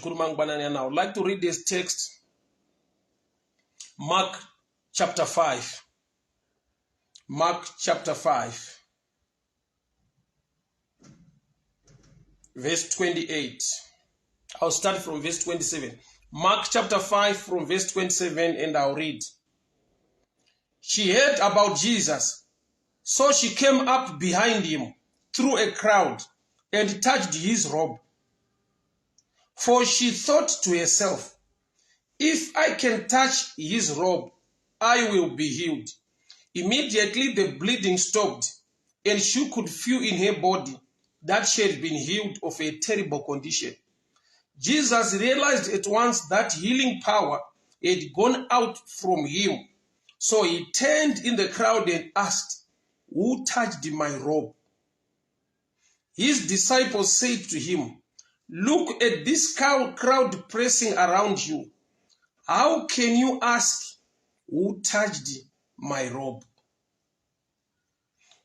I would like to read this text, Mark chapter 5. Mark chapter 5, verse 28. I'll start from verse 27. Mark chapter 5 from verse 27, and I'll read. She heard about Jesus, so she came up behind him through a crowd and touched his robe. For she thought to herself, if I can touch his robe, I will be healed. Immediately the bleeding stopped, and she could feel in her body that she had been healed of a terrible condition. Jesus realized at once that healing power had gone out from him. So he turned in the crowd and asked, who touched my robe? His disciples said to him, look at this crowd pressing around you. How can you ask, who touched my robe?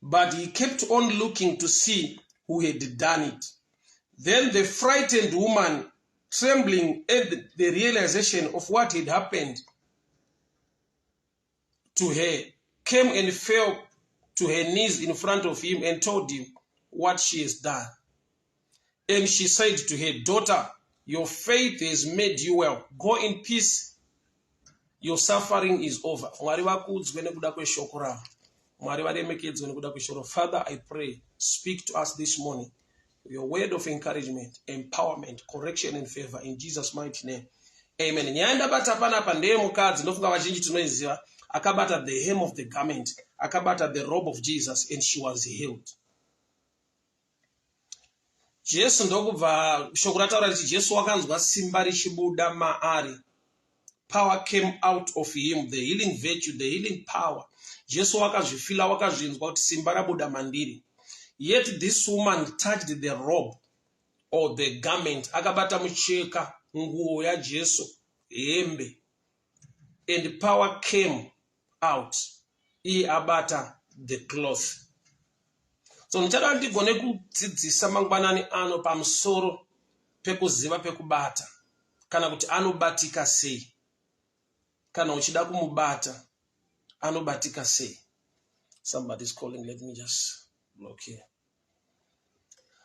But he kept on looking to see who had done it. Then the frightened woman, trembling at the realization of what had happened to her, came and fell to her knees in front of him and told him what she has done. And she said to her, daughter, your faith has made you well. Go in peace. Your suffering is over. Father, I pray, speak to us this morning. Your word of encouragement, empowerment, correction, and favor in Jesus' mighty name. Amen. Akabata the hem of the garment, akabata the robe of Jesus, and she was healed. Jesu ndokubva shoko rataura kuti Jesu wakanzwa simba richibuda maari. Power came out of him, the healing virtue, the healing power. Jesu wakazvifila wakazvinzwa kuti simba rabuda mandiri. Yet this woman touched the robe or the garment, akabata mucheka, nguo ya Jesu, hembe, and power came out. Iye abata the cloth. So ndichada ndigone kudzidzisa mangwanani ano pamusoro pekuziva pekubata, kana kuti anobatika sei, kana uchida kumubata anobatika sei. Somebody's calling, let me just block here.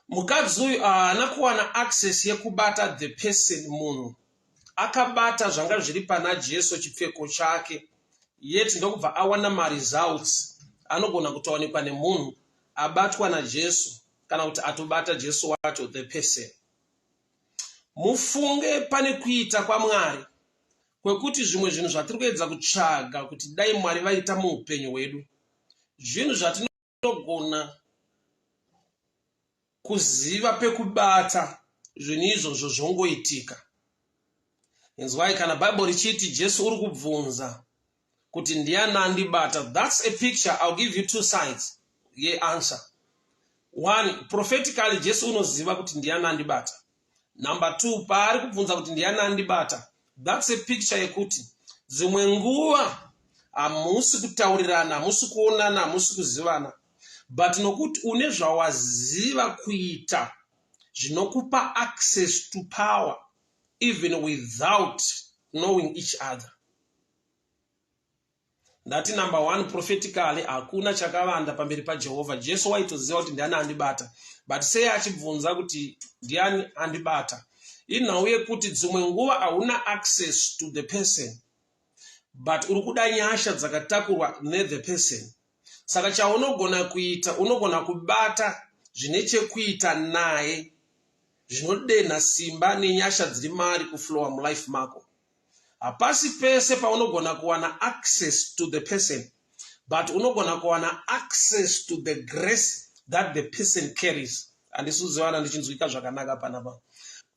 Mukadzi uyu anakuwana access yekubata the person munhu. Akabata zvanga zviri pana Jesu chipfeko chake. Yet ndokubva awana results anogona kutowanikwa nemunhu abatwa naJesu kana kuti atobata Jesu wacho the person. Mufunge pane kuita kwaMwari kwekuti zvimwe zvinhu zvatiri kuedza kutsvaga kuti dai Mwari vaita muupenyu hwedu, zvinhu zvatinogona kuziva pekubata, zvinhu izvozvo zvongoitika. Inzwai kana Bible richiti Jesu uri kubvunza kuti ndiani andibata, that's a picture. I'll give you two sides. Ye answer. One, prophetically Jesu unoziva kuti ndiani andibata. Number two, paari kubvunza kuti ndiani andibata, that's a picture yekuti dzimwe nguva hamusi kutaurirana, hamusi kuonana, hamusi kuzivana, but nokuti une zvawaziva kuita zvinokupa access to power even without knowing each other. That number one, prophetically hakuna chakavanda pamberi paJehovha. Jesu waitoziva kuti ndiani andibata, but sei achibvunza kuti ndiani andibata, inhauye kuti dzimwe nguva hauna access to the person, but uri kuda nyasha dzakatakurwa ne-the person. Saka chaunogona kuita, unogona kubata zvine chekuita naye, zvinodenha simba nenyasha dziri maari kuflowa mulife mako. Hapasi pese paunogona kuwana access to the person, but unogona kuwana access to the grace that the person carries. Andisuziwana ndichinzwika zvakanaka panapa.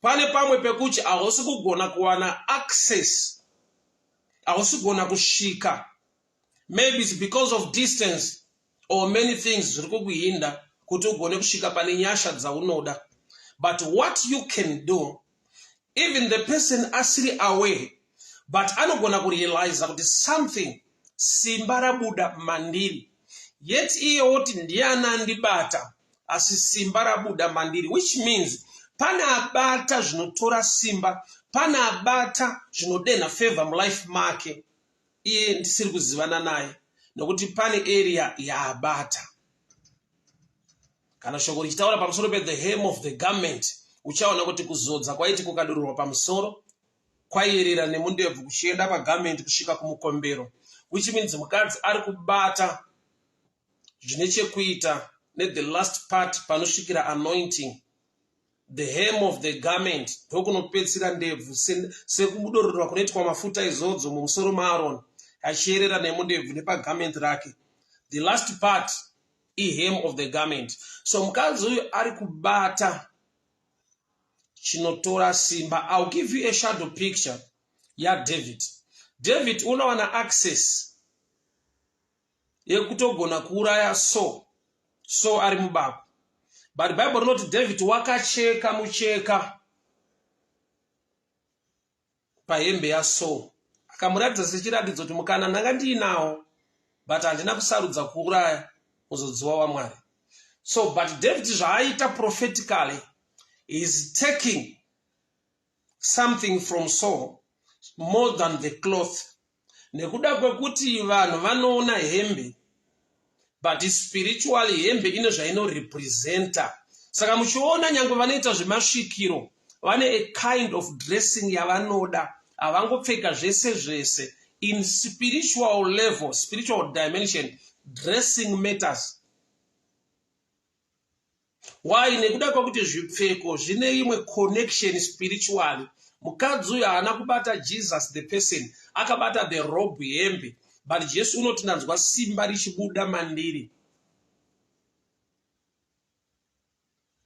Pane pamwe pekuti hausi kugona kuwana access, hausi kugona kusvika. Maybe it's because of distance or many things zviri kukuhinda kuti ugone kusvika pane nyasha dzaunoda. But what you can do, even the person asiri away, but anogona kurealize kuti something simba rabuda mandiri, yet iye oti ndiani andibata asi simba rabuda mandiri, which means Pane abata zvinotora simba, pane abata zvinodenha favor mulife make. Iye ndisiri kuzivana naye nokuti pane area yaabata. Kana shoko richitaura pamusoro pe the hem of the garment, uchaona kuti kuzodza kwaiti kukadururwa pamusoro kwaierera nemundebvu kuchienda pagarment kusvika kumukombero, which means mukadzi ari kubata zvine chekuita ne the last part panosvikira anointing. The hem of the garment ndokunopedzisira ndebvu sekudururwa kunoitwa mafuta ezodzo mumusoro maAaron achierera nemundebvu nepagarment rake. The last part hem of the garment. So mukadzi uyu ari kubata chinotora simba. I'll give you a shadow picture ya David. David unowana access yekutogona kuuraya Saul ari mubako. But Bible rinoti David wakacheka mucheka pahembe yaSaul, akamuratidza sechiratidzo kuti mukana ndanga ndiinawo, but handina kusarudza kuuraya muzodziwa waMwari. So but David zvaaita prophetically is taking something from Saul more than the cloth. Nekuda kwekuti vanhu vanoona hembe, but spiritually hembe ine zvaino representa. Saka muchiona nyangwe vanoita zvemasvikiro vane a kind of dressing yavanoda, havangopfeka zvese zvese. In spiritual level, spiritual dimension, dressing matters. Why? Nekuda kwekuti zvipfeko zvine imwe connection spiritually. Mukadzi uyu haana kubata Jesus the person, akabata the robe hembe, but Jesu unoti ndanzwa simba richibuda mandiri.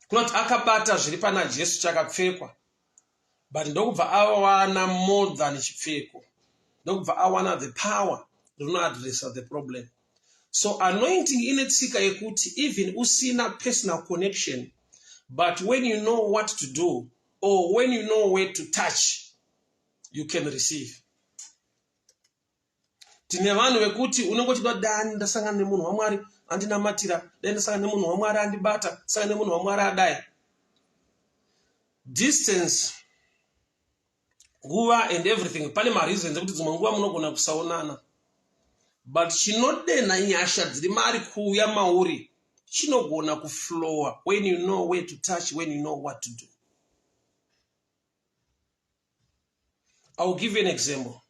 Kunoti akabata zviri pana Jesu chakapfekwa, but ndokubva awana more than chipfeko. Ndokubva awana the power rinoaddressa the problem. So anointing inetsika yekuti even usina personal connection, but when you know what to do or when you know where to touch, you can receive. Tine vanhu vekuti unongochidwa dani ndasangana nemunhu waMwari andinamatira, dani ndasangana nemunhu waMwari andibata, sangana nemunhu waMwari adai. Distance, nguva and everything, pane mareasons ekuti dzimwe nguva munogona kusaonana. But chinodenha nyasha dziri mari kuuya mauri chinogona kuflowa when you know where to touch, when you know what to do. I will give you an example.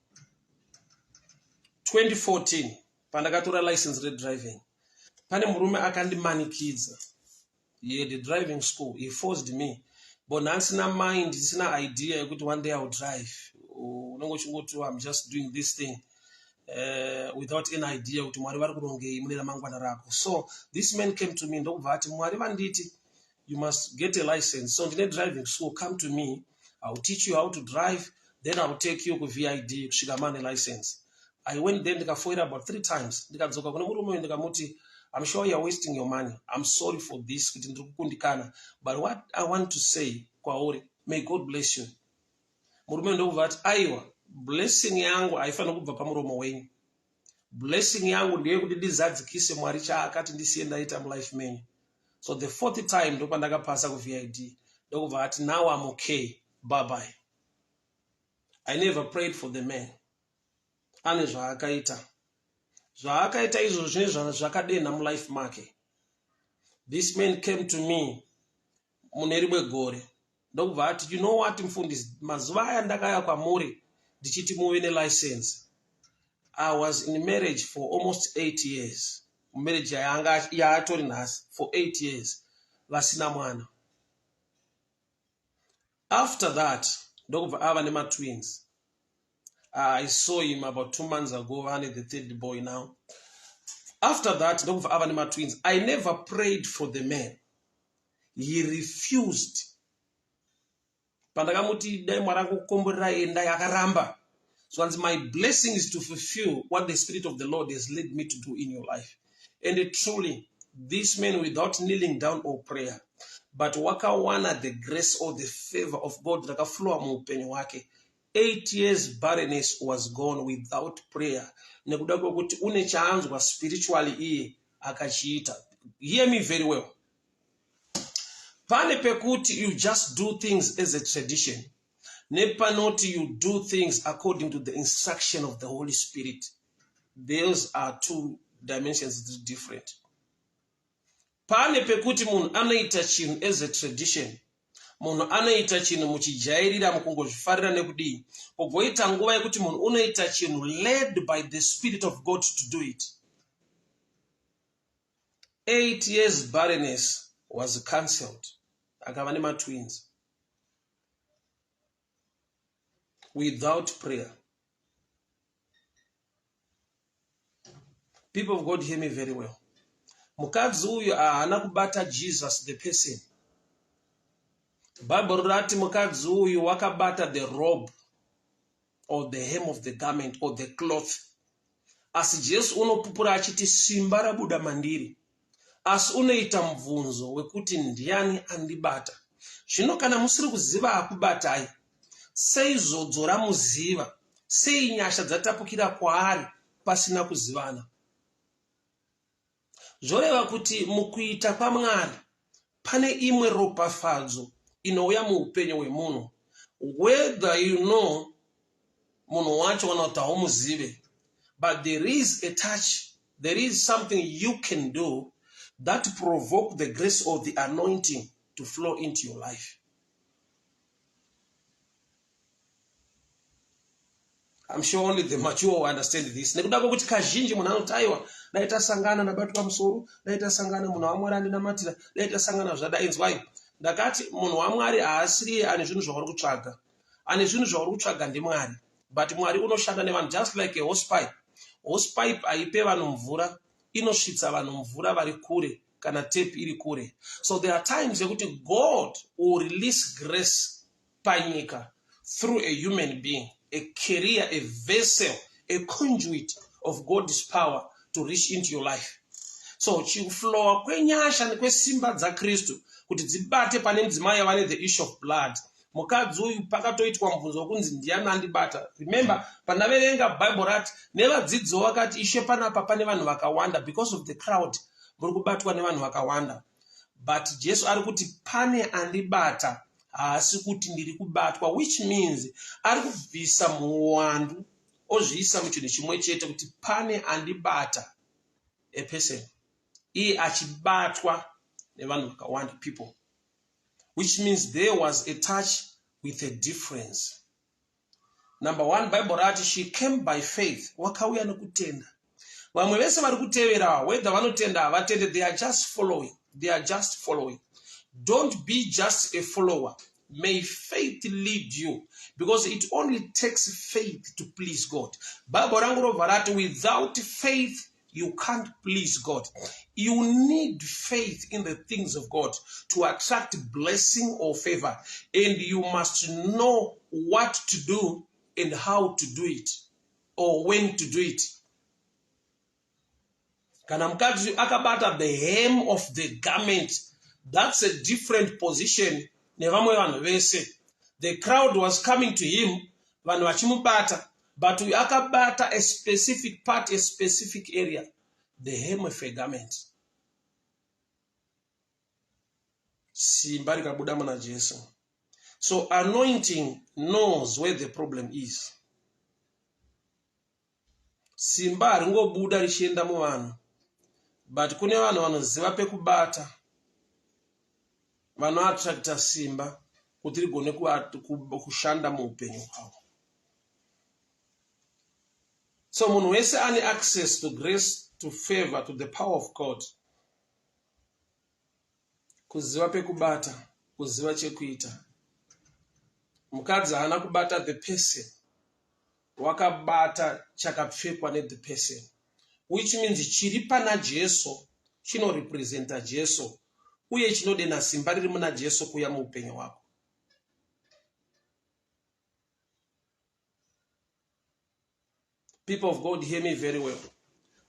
2014, pandakatora license driving, pane murume akandimanikidza. He had a driving school. He forced me. But nansina mind, sina idea yekuti one day I will drive. I'm just doing this thing without any idea kuti Mwari vari kurongei mune ramangwana rako. So this man came to me ndokubva ati Mwari vanditi you must get a license. So ndine driving school, come to me, I will teach you how to drive, then I will take you ku VID kusvika mane license. I went there ndikafoira about 3 times. Ndikadzoka kune murume ndikamuti I'm sure you're wasting your money. I'm sorry for this kuti ndiri kukundikana, but what I want to say kwauri, may God bless you. Murume ndokubva ati aiwa, blessing yangu haifaniri kubva pamuromo wenyu. Blessing yangu ndeye kuti ndizadzikise Mwari chaakati ndisiye ndaita mulife menyu. So the 4th time ndopandakapasa ku VID. Ndokubva ati now I'm okay, bye bye. I never prayed for the man. Ane zvaakaita. Zvaakaita izvo zvine zvakadenha mulife make. This man came to me mune rimwe gore. Ndokubva ati you know what mfundisi, mazuva aya ndakaya kwamuri ndichiti muve nelicense. I was in marriage for almost 8 years. Marriage yanga yaatori nhasi for 8 years. Vasina mwana. After that, ndokubva ava nema twins. I saw him about 2 months ago, and the 3rd boy now. After that, ndokubva ava nema twins. I never prayed for the man. He refused. Pandakamuti dai Mwari kukomborera enda yakaramba. So my blessing is to fulfill what the Spirit of the Lord has led me to do in your life. And truly, this man without kneeling down or prayer, but wakawana the grace or the favor of God rakaflowa muupenyu wake. 8 years barrenness was gone without prayer. Nekuda kwekuti une chaanzwa spiritually iye akachiita. Hear me very well. Pane pekuti you just do things as a tradition. Nepanoti you do things according to the instruction of the Holy Spirit. Those are two dimensions different. Pane pekuti munhu anoita chinhu as a tradition. Munhu anoita chinhu muchijairira mukungozvifarira nekudii. Pogoita nguva yekuti munhu unoita chinhu led by the Spirit of God to do it. 8 years barrenness was cancelled. Akava nema-twins. Without prayer. People of God hear me very well. Mukadzi uyu haana kubata Jesus the person. Bible rati mukadzi uyu wakabata the robe or the hem of the garment or the cloth. Asi Jesu unopupura achiti simba rabuda mandiri. Asi unoita mubvunzo wekuti ndiani andibata. Zvino kana musiri kuziva akubatai, sei zodzo ramuziva, sei nyasha dzatapukira kwaari pasina kuzivana. Zvoreva kuti mukuita kwaMwari pane imwe ropafadzo inouya muupenyu hwemunhu. Whether you know munhu wacho kana kuti haumuzive, but there is a touch, there is something you can do that provoke the grace of the anointing to flow into your life. I'm sure only the mature will understand this. Nekuda kwekuti kazhinji munhu anotaiwa, dai tasangana nabatwa musoro, dai tasangana munhu waMwari andinamatira, dai tasangana zvadainzwai. Ndakati munhu waMwari haasiri ane zvinhu zvauri kutsvaga. Ane zvinhu zvauri kutsvaga ndiMwari. But Mwari unoshanda nevanhu just like a hose pipe. Hose pipe haipe vanhu mvura, inosvitsa vanhu mvura vari kure kana tape iri kure. So there are times yekuti God will release grace panyika through a human being, a carrier, a vessel, a conduit of God's power to reach into your life. So chikuflowa kwenyasha nekwesimba dzaKristu kuti dzibate pane mudzimai vane the issue of blood. Mukadzi uyu pakatoitwa mubvunzo wokunzi ndiani andibata. Remember, pandaverenga Bible rati nevadzidzo vakati ishe panapa pane vanhu vakawanda because of the crowd. Muri kubatwa nevanhu vakawanda. But Jesu ari kuti pane andibata, haasi kuti ndiri kubatwa, which means ari kubvisa muwandu ozviisa muchinhu chimwe chete kuti pane andibata, a person. Iye achibatwa nevanhu vakawanda, people. Which means there was a touch with a difference. Number one, Bible rati she came by faith. Wakauya nokutenda. Vamwe vese vari kutevera, whether vanotenda havatende, they are just following. They are just following. Don't be just a follower. May faith lead you, because it only takes faith to please God. Bible rangu robva rati without faith you can't please God. You need faith in the things of God to attract blessing or favor. And you must know what to do and how to do it, or when to do it. Kana mukadzi akabata the hem of the garment, that's a different position nevamwe vanhu vese. The crowd was coming to him, vanhu vachimubata, but akabata a specific part, a specific area, the hem of a garment. Simba rikabuda muna Jesu. So anointing knows where the problem is. Simba ringobuda richienda muvanhu, but kune vanhu vanoziva pekubata, vanoattracta simba kuti rigone kushanda muupenyu hwavo. So munhu wese ane access to grace, to favor, to the power of God. Kuziva pekubata, kuziva chekuita. Mukadzi haana kubata the person, wakabata chakapfekwa ne the person, which means chiri pana Jesu chinorepresenta Jesu, uye chinode nasimba riri muna Jesu kuya muupenyu hwako. People of God, hear me very well.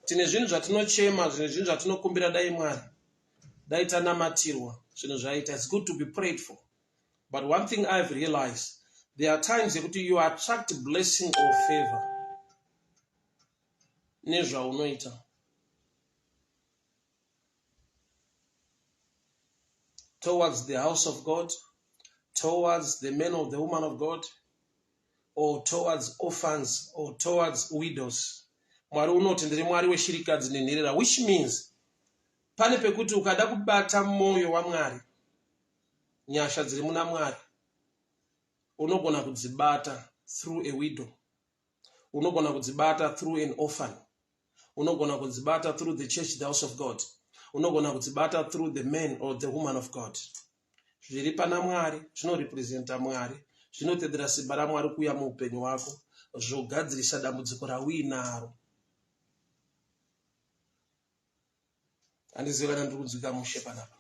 Tine zvinhu zvatinochema, zvinhu zvatinokumbira dai Mwari, dai tanamatirwa, zvinhu zvaita. It's good to be prayed for. But one thing I've realized, there are times that you attract blessing or favor nezvaunoita. towards the house of God, towards the men or the woman of God, or towards orphans, or towards widows. Mwari unoti ndiri Mwari weshirikadzi nenherera, which means pane pekuti ukada kubata moyo waMwari, nyasha dziri muna Mwari, unogona kudzibata through a widow, unogona kudzibata through an orphan, unogona kudzibata through the church, the house of God, unogona kudzibata through the man or the woman of God. Zviri pana Mwari zvinorepresenta Mwari, zvinotedhera simba raMwari kuuya muupenyu hwako, zvogadzirisa dambudziko rauinaro. Handizivi kana ndiri kunzwika mushe panapa.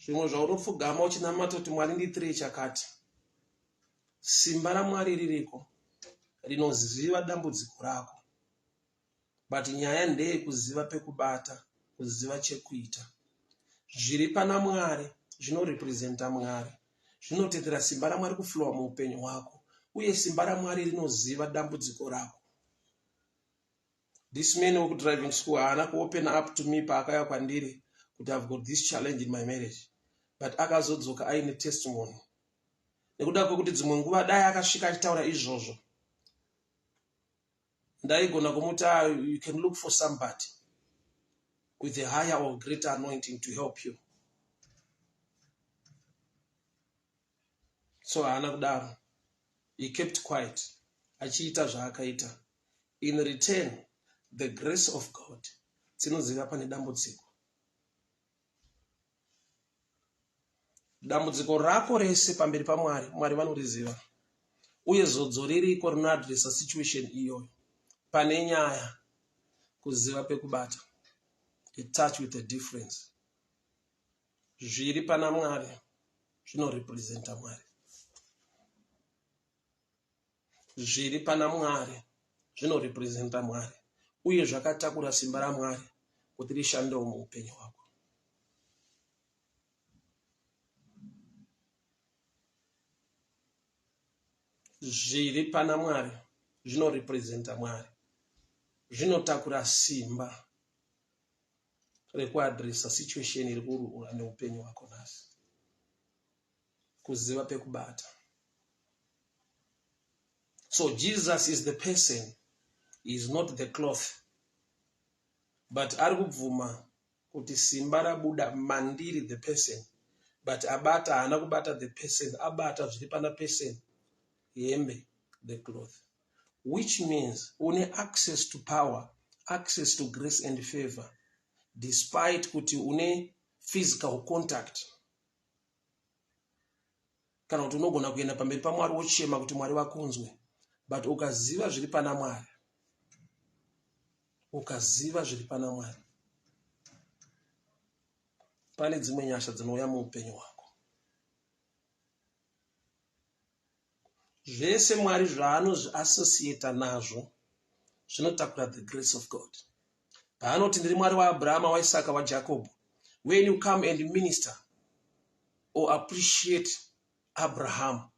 Zvimwe zvaunopfugama uchinamata kuti Mwari ndiitirei chakati, simba raMwari ririko rinoziva dambudziko rako, but nyaya ndeye kuziva pekubata, kuziva chekuita. Zviri pana Mwari zvinorepresenta Mwari, zvinotedhera simba raMwari kuflowa muupenyu hwako, uye simba raMwari rinoziva dambudziko rako. This man who driving school haana kuopen up to me paakauya kwandiri kuti I've got this challenge in my marriage, but akazodzoka aine testimony. Nekuda kwekuti dzimwe nguva dai akasvika achitaura izvozvo, ndaigona kumuti you can look for somebody with a higher or greater anointing to help you. So haana kudaro. He kept quiet, achiita zvaakaita. In return, the grace of God dzinoziva pane dambudziko. Dambudziko rako rese pamberi paMwari, Mwari vanoriziva. Uye zodzo ririko rinoadresa situation iyoyo. Pane nyaya kuziva pekubata. A touch with a difference. Zviri pana Mwari zvinorepresenta Mwari. Zviri pana Mwari zvinorepresenta Mwari. Uye zvakatakura simba raMwari kuti rishandewo muupenyu hwako. Zviri pana Mwari zvinorepresenta Mwari. Zvinotakura simba rekuadresa situation iri kurura neupenyu hwako nhasi. Kuziva pekubata. So Jesus is the person, he is not the cloth. But ari kubvuma kuti simba rabuda mandiri the person, but abata haana kubata the person, abata zviri pana person, hembe, the cloth. Which means une access to power, access to grace and favor, despite kuti une physical contact. Kana kuti unogona kuenda pamberi paMwari wochema kuti Mwari vakunzwe, but ukaziva zviri pana Mwari, ukaziva zviri pana Mwari, pane dzimwe nyasha dzinouya muupenyu hwako. Zvese Mwari zvaanozviassociata nazvo zvinotakura the grace of God. Paanoti ndiri Mwari waAbrahama, waIsaka, waJacob, when you come and minister or appreciate Abraham,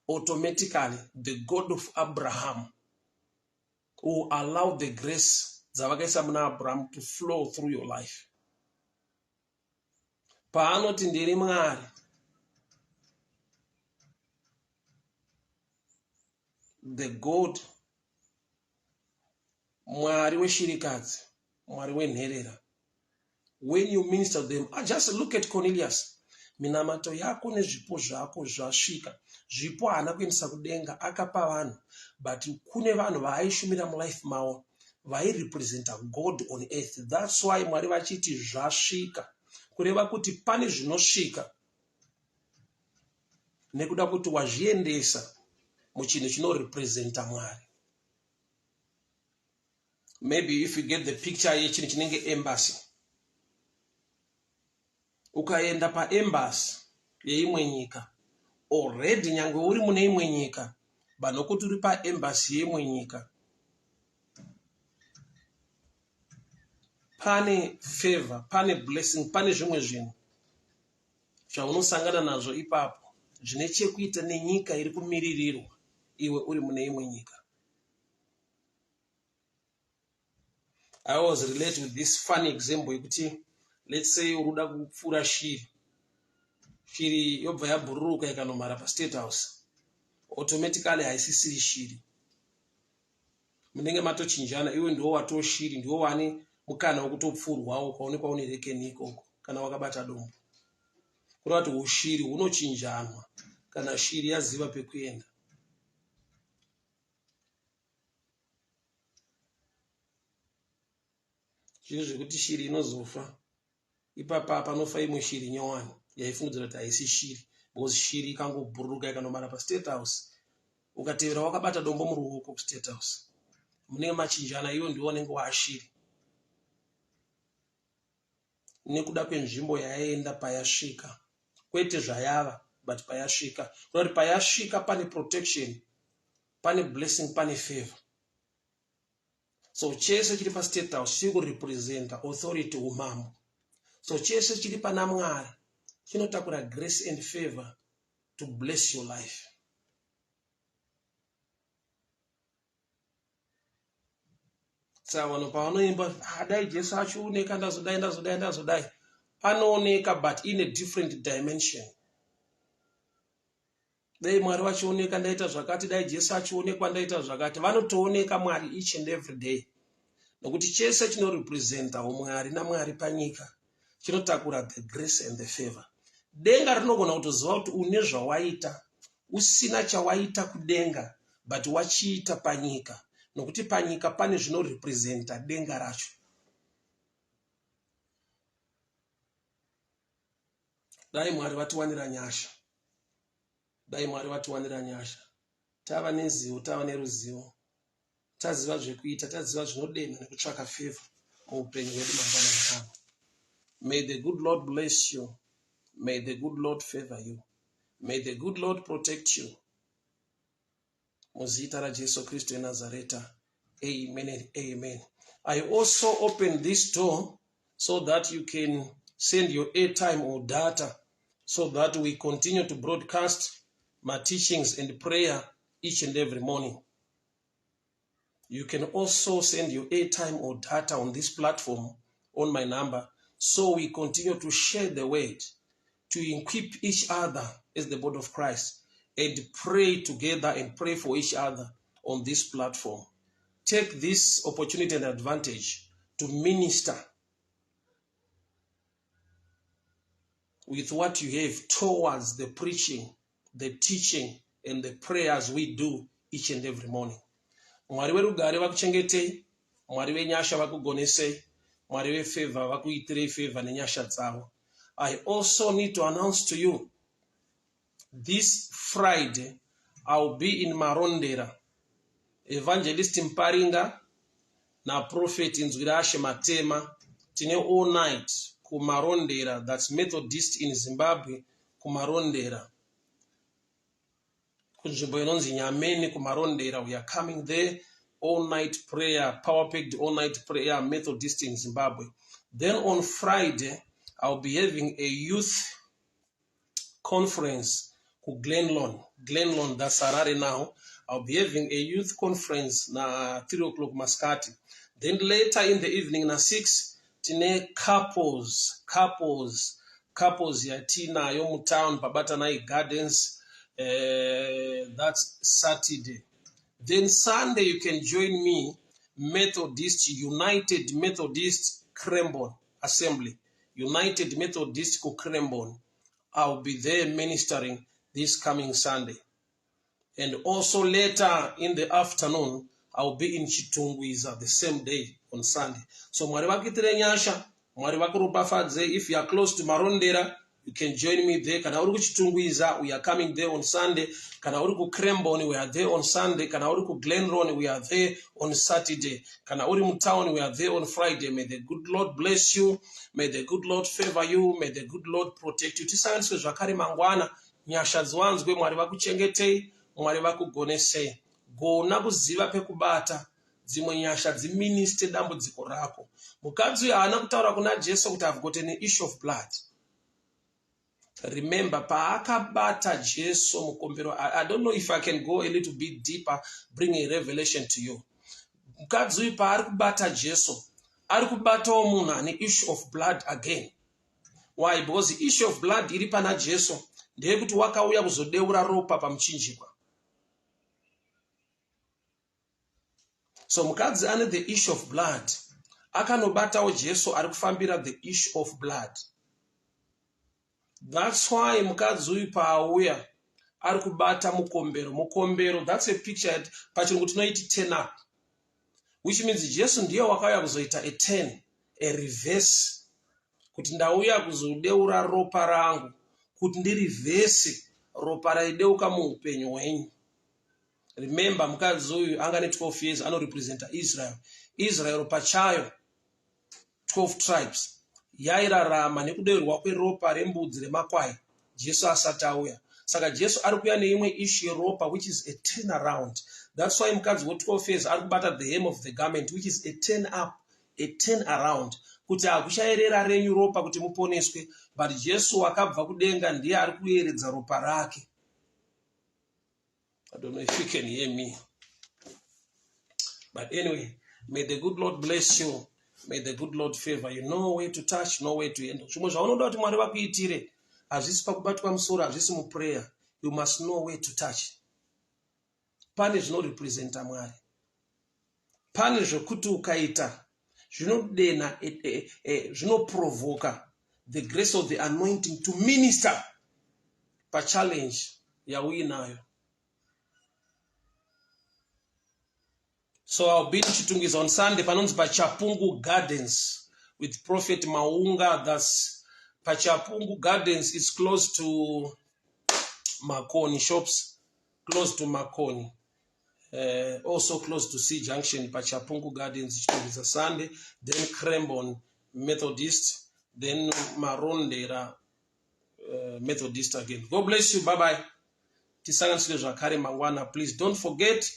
automatically the God of Abraham will allow the grace dzavakaisa muna Abraham to flow through your life. Paanoti ndiri Mwari, the God, Mwari weshirikadzi, Mwari wenherera, when you minister to them, just look at Cornelius. Minamato yako nezvipo zvako zvasvika. Zvipo haana kuendesa kudenga, akapa vanhu, but kune vanhu vaaishumira mulife mavo vairepresenta God on earth. That's why Mwari vachiti zvasvika, kureva kuti pane zvinosvika nekuda kuti wazviendesa muchinhu chinorepresenta Mwari. Maybe if you get the picture yechinhu chinenge embassy, ukaenda paembassy yeimwe nyika, already nyangwe uri mune imwe nyika, banokuti uri paembassy yeimwe nyika, pane favor, pane blessing, pane zvimwe zvinhu zvaunosangana nazvo ipapo zvine chekuita nenyika iri kumiririrwa iwe uri mune imwe nyika. I always relate with this funny example yekuti, let's say uruda kupfura shiri, shiri yobva yabhururuka ikanomhara pastate house, automatically haisisiri shiri. Munenge matochinjana, iwe ndiwo watoo shiri, ndiwo wane mukana wekutopfurwa ukaonekwa une rekeni ikoko kana wakabata dombo. Kureva kuti ushiri hunochinjanwa kana shiri yaziva pekuenda. Zvinhu zvekuti shiri inozofa, ipapa panofa imwe shiri nyowani yaifungidzira kuti haisi shiri, because shiri ikangobhururuka ikanomhara pastate house, ukatevera wakabata dombo muruoko kustate house, munenge machinjana, iwo ndiwo unenge waashiri nekuda kwenzvimbo yaenda payasvika, kwete zvayava, but payasvika. Kureva kuti payasvika pane protection, pane blessing, pane favor. So chese chiri pastate house chiri kurepresenta authority, umambo. So chese chiri pana Mwari chinotakura grace and favor to bless your life. Saka vanhu pavanoimba dai Jesu achioneka ndazodai, anooneka but in a different dimension. Dai Mwari vachioneka ndaita zvakati, dai Jesu achionekwa ndaita zvakati, vanotooneka Mwari each and every day. Nokuti chese chinorepresenta umwari naMwari panyika chinotakura the grace and the favor. Denga rinogona kutoziva kuti une zvawaita usina chawaita kudenga, but wachiita panyika, nokuti panyika pane zvinorepresenta denga racho. Dai Mwari vatiwanira nyasha, dai Mwari vatiwanira nyasha, tava nezivo, tava neruzivo, taziva zvekuita, taziva zvinodenha nekutsvaka favor muupenyu hwedu mangwana ano. May the good Lord bless you. May the good Lord favor you. May the good Lord protect you. Muzita ra Jesu Kristu eNazareta. Amen and amen. I also open this door so that you can send your airtime or data so that we continue to broadcast my teachings and prayer each and every morning. You can also send your airtime or data on this platform on my number, so we continue to share the word, to equip each other as the body of Christ, and pray together and pray for each other on this platform. Take this opportunity and advantage to minister with what you have towards the preaching, the teaching, and the prayers we do each and every morning. Mwari werugare vakuchengetei, Mwari wenyasha vakugonesei, Mwari wefavor vakuitirei favor nenyasha dzavo. I also need to announce to you, this Friday I'll be in Marondera. Evangelist Muparinga na Prophet Nzwirashe Matema tine all night kumarondera, that's Methodist in Zimbabwe, kumarondera kunzvimbo inonzi Nyameni kumarondera. We are coming there, all night prayer, power packed all night prayer, Methodist in Zimbabwe. Then on Friday I'll be having a youth conference ku Glenlawn, that's Harare now. I'll be having a youth conference na 3 o'clock Mascati. Then later in the evening na 6 tine couples yatinayo mutown pabatanai gardens, that's Saturday. Then Sunday you can join me, Methodist, United Methodist Krembon Assembly, United Methodist ku Krembon. I'll be there ministering this coming Sunday. And also later in the afternoon, I'll be in Chitungwiza the same day on Sunday. So Mwari vakuitire nyasha, Mwari vakuropafadze. If you are close to Marondera, you can join me there. Kana uri kuchitungwiza, we are coming there on Sunday. Kana uri ku Kremboni, we are there on Sunday. Kana uri ku Glenlawn, we are there on Saturday. Kana uri mutown, we are there on Friday. May the good Lord bless you. May the good Lord favor you. May the good Lord protect you. Tisanganiswe zvakare mangwana, nyasha dziwanzwe, Mwari vakuchengetei, Mwari vakugonesei. Gona kuziva pekubata, dzimwe nyasha dziministe dambudziko rako. Mukadzi uyu haana kutaura kuna Jesu kuti I've got an issue of blood. Remember, paakabata Jesu mukombero, I don't know if I can go a little bit deeper, bring a revelation to you. Mukadzi uyu paari kubata Jesu, ari kubatawo munhu ane issue of blood again. Why? Because the issue of blood iri pana Jesu ndeyekuti wakauya kuzodeura ropa pamuchinjikwa. So mukadzi ane the issue of blood akanobatawo Jesu ari kufambira the issue of blood. That's why mukadzi uyu paauya ari kubata mukombero. That's a picture pachirungu tinoiti turn up, which means Jesu ndiye wakauya kuzoita a turn, a reverse, kuti ndauya kuzodeura ropa rangu, kuti ndirivhese ropa raideuka muupenyu hwenyu. Remember, mukadzi uyu anga ne 12 years anorepresenta Israel. Israel pachayo 12 tribes yairarama nekudeurwa kweropa rembudzi remakwai Jesu asati auya. Saka Jesu ari kuuya neimwe issue yeropa, which is a turn around. That's why mukadzi we12 years ari kubata the hem of the garment, which is a turn up, a turn around, kuti hakuchaerera renyu ropa kuti muponeswe, but Jesu wakabva kudenga ndiye ari kuyeredza ropa rake. I don't know if you can hear me. But anyway, may the good Lord bless you. May the good Lord favor you. No way to touch, no way to handle. Zvimwe zvaunoda kuti Mwari vakuitire hazvisi pakubatwa musoro, hazvisi muprayer. You must know where to touch. Pane zvinorepresenta Mwari. Pane zvokuti ukaita zvinodena, zvinoprovoka the grace of the anointing to minister pachallenge yauinayo. So I'll be in Chitungiza on Sunday, panonzi Pachapungu Gardens with Prophet Maunga. That's Pachapungu Gardens. It's close to Makoni shops, close to Makoni. Also close to C Junction, Pachapungu Gardens, Chitungiza Sunday. Then Krembon Methodist. Then Marondera Methodist again. God bless you. Bye-bye. Tisanganisile zvakare mangwana. Please don't forget